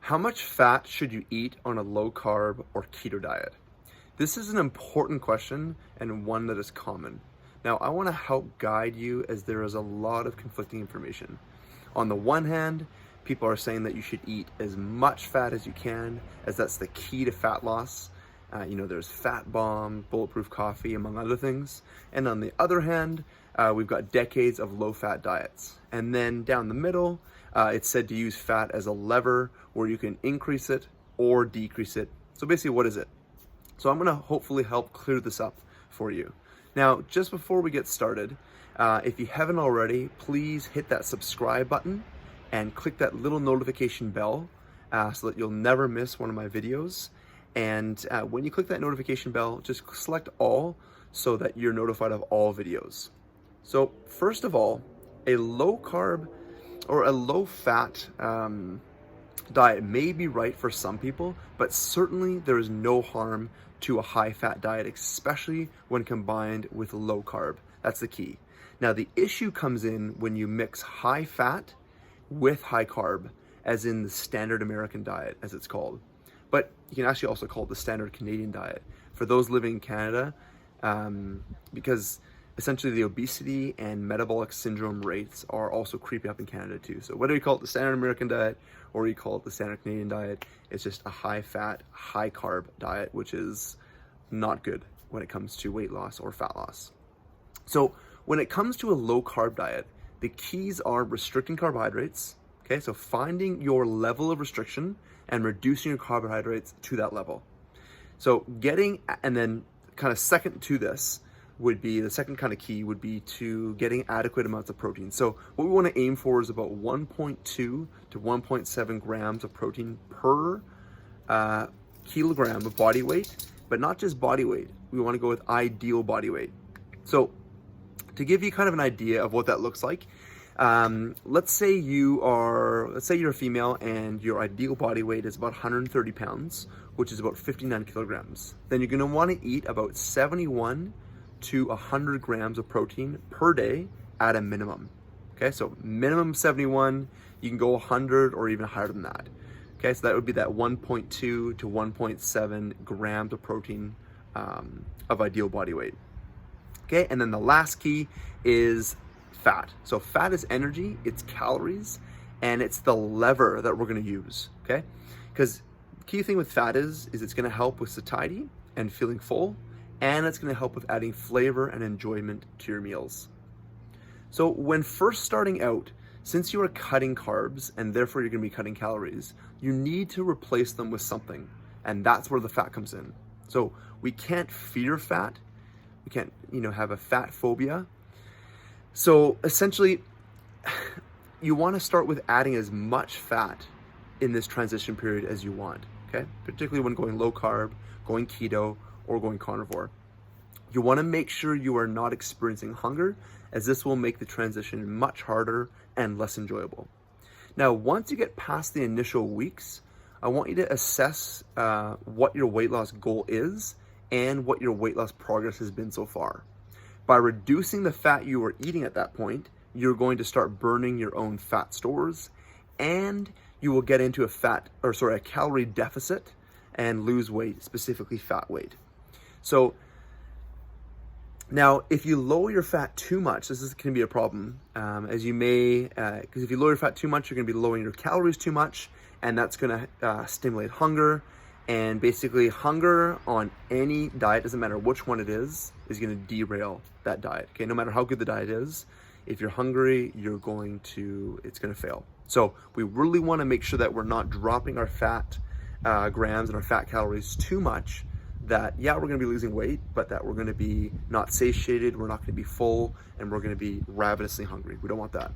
How much fat should you eat on a low carb or keto diet? This is an important question and one that is common. Now, I want to help guide you as there is a lot of conflicting information. On the one hand, people are saying that you should eat as much fat as you can, as that's the key to fat loss. There's Fat Bomb, Bulletproof Coffee, among other things. And on the other hand, we've got decades of low-fat diets. And then down the middle, it's said to use fat as a lever where you can increase it or decrease it. So basically, what is it? So I'm going to hopefully help clear this up for you. Now, just before we get started, if you haven't already, please hit that subscribe button and click that little notification bell so that you'll never miss one of my videos. And when you click that notification bell, just select all so that you're notified of all videos. So first of all, a low carb or a low fat diet may be right for some people, but certainly there is no harm to a high fat diet, especially when combined with low carb. That's the key. Now the issue comes in when you mix high fat with high carb, as in the standard American diet, as it's called. But you can actually also call it the standard Canadian diet for those living in Canada, because essentially the obesity and metabolic syndrome rates are also creeping up in Canada too. So whether you call it the standard American diet or you call it the standard Canadian diet, it's just a high fat, high carb diet, which is not good when it comes to weight loss or fat loss. So when it comes to a low carb diet, the keys are restricting carbohydrates. Okay, so finding your level of restriction and reducing your carbohydrates to that level. So and then kind of second to this would be, the second kind of key would be to getting adequate amounts of protein. So what we want to aim for is about 1.2 to 1.7 grams of protein per kilogram of body weight, but not just body weight. We want to go with ideal body weight. So to give you kind of an idea of what that looks like, let's say you're a female and your ideal body weight is about 130 pounds, which is about 59 kilograms. Then you're going to want to eat about 71 to 100 grams of protein per day at a minimum. Okay, so minimum 71, you can go 100 or even higher than that. Okay, so that would be that 1.2 to 1.7 grams of protein of ideal body weight. Okay, and then the last key is fat. So fat is energy, it's calories, and it's the lever that we're going to use. Okay, because the key thing with fat is it's going to help with satiety and feeling full, and it's going to help with adding flavor and enjoyment to your meals. So when first starting out, since you are cutting carbs and therefore you're going to be cutting calories, you need to replace them with something, and that's where the fat comes in. So we can't fear fat. We can't, have a fat phobia. So essentially, you want to start with adding as much fat in this transition period as you want, okay? Particularly when going low carb, going keto, or going carnivore. You want to make sure you are not experiencing hunger, as this will make the transition much harder and less enjoyable. Now, once you get past the initial weeks, I want you to assess what your weight loss goal is and what your weight loss progress has been so far. By reducing the fat you are eating at that point, you're going to start burning your own fat stores, and you will get into a calorie deficit and lose weight, specifically fat weight. So now, if you lower your fat too much, this is going to be a problem, because if you lower your fat too much, you're going to be lowering your calories too much, and that's going to stimulate hunger. And basically, hunger on any diet, doesn't matter which one it is going to derail that diet. Okay, no matter how good the diet is, if you're hungry, it's going to fail. So we really want to make sure that we're not dropping our fat grams and our fat calories too much, that we're going to be losing weight, but that we're going to be not satiated, we're not going to be full, and we're going to be ravenously hungry. We don't want that.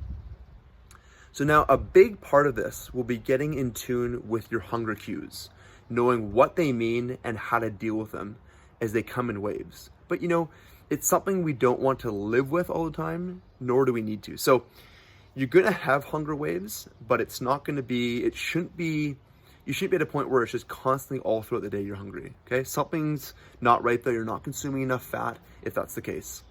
So now a big part of this will be getting in tune with your hunger cues, knowing what they mean and how to deal with them as they come in waves. But it's something we don't want to live with all the time, nor do we need to. So you're going to have hunger waves, but you shouldn't be at a point where it's just constantly all throughout the day you're hungry, okay? Something's not right there. You're not consuming enough fat if that's the case.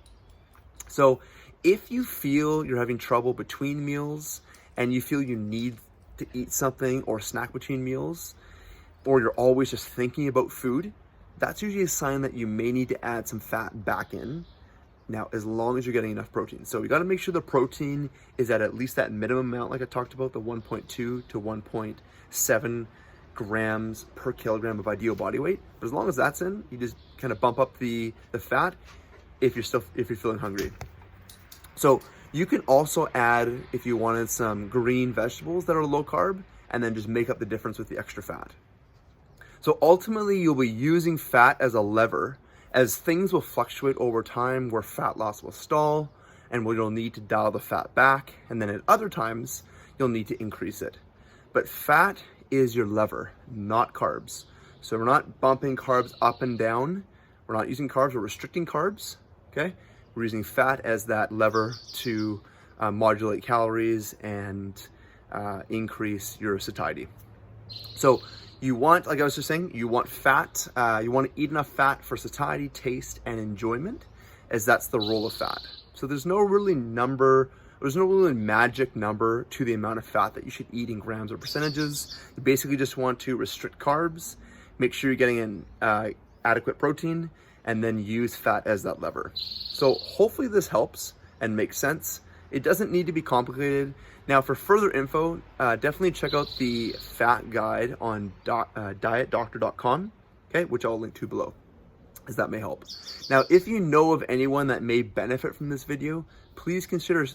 So if you feel you're having trouble between meals and you feel you need to eat something or snack between meals, or you're always just thinking about food, that's usually a sign that you may need to add some fat back in. Now, as long as you're getting enough protein. So we got to make sure the protein is at least that minimum amount, like I talked about, the 1.2 to 1.7 grams per kilogram of ideal body weight. But as long as that's in, you just kind of bump up the fat if you're feeling hungry. So you can also add, if you wanted, some green vegetables that are low carb, and then just make up the difference with the extra fat. So ultimately, you'll be using fat as a lever, as things will fluctuate over time where fat loss will stall and where you'll need to dial the fat back. And then at other times, you'll need to increase it. But fat is your lever, not carbs. So we're not bumping carbs up and down. We're not using carbs, we're restricting carbs, okay? We're using fat as that lever to modulate calories and increase your satiety. So you want, like I was just saying, you want fat, you want to eat enough fat for satiety, taste, and enjoyment, as that's the role of fat. So there's no really magic number to the amount of fat that you should eat in grams or percentages. You basically just want to restrict carbs, make sure you're getting in adequate protein, and then use fat as that lever. So hopefully this helps and makes sense. It doesn't need to be complicated. Now, for further info, definitely check out the fat guide on dietdoctor.com, okay, which I'll link to below, as that may help. Now, if you know of anyone that may benefit from this video, please consider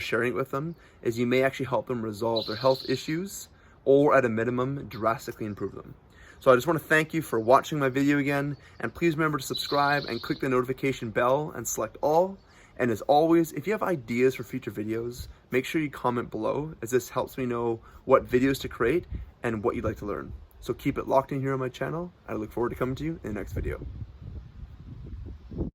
sharing it with them, as you may actually help them resolve their health issues, or at a minimum, drastically improve them. So I just want to thank you for watching my video again, and please remember to subscribe and click the notification bell and select all. And as always, if you have ideas for future videos, make sure you comment below, as this helps me know what videos to create and what you'd like to learn. So keep it locked in here on my channel. I look forward to coming to you in the next video.